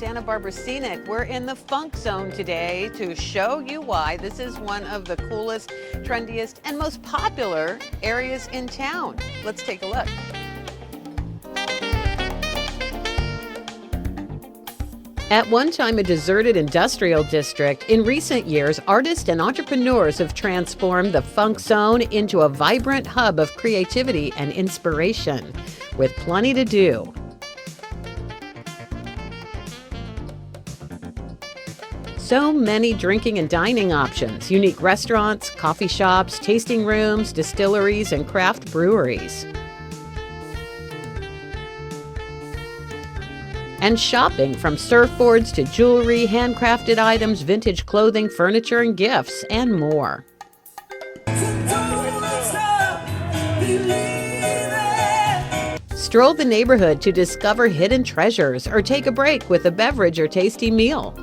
Santa Barbara Scenic. We're in the funk zone today to show you why this is one of the coolest, trendiest, and most popular areas in town. Let's take a look. At one time a deserted industrial district, in recent years, artists and entrepreneurs have transformed the funk zone into a vibrant hub of creativity and inspiration, with plenty to do. So many drinking and dining options, unique restaurants, coffee shops, tasting rooms, distilleries, and craft breweries. And shopping, from surfboards to jewelry, handcrafted items, vintage clothing, furniture, and gifts, and more. Stroll the neighborhood to discover hidden treasures or take a break with a beverage or tasty meal.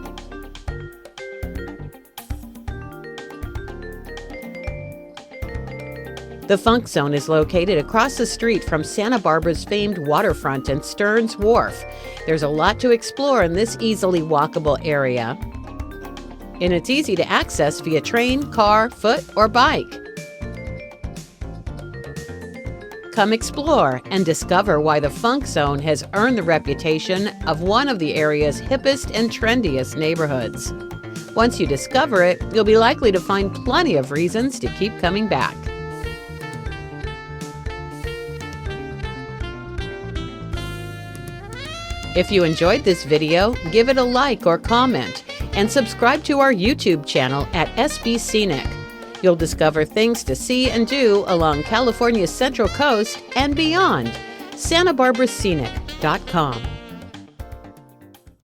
The Funk Zone is located across the street from Santa Barbara's famed waterfront and Stearns Wharf. There's a lot to explore in this easily walkable area, and it's easy to access via train, car, foot, or bike. Come explore and discover why the Funk Zone has earned the reputation of one of the area's hippest and trendiest neighborhoods. Once you discover it, you'll be likely to find plenty of reasons to keep coming back. If you enjoyed this video, give it a like or comment, and subscribe to our YouTube channel at SB Scenic. You'll discover things to see and do along California's Central Coast and beyond. SantaBarbaraScenic.com.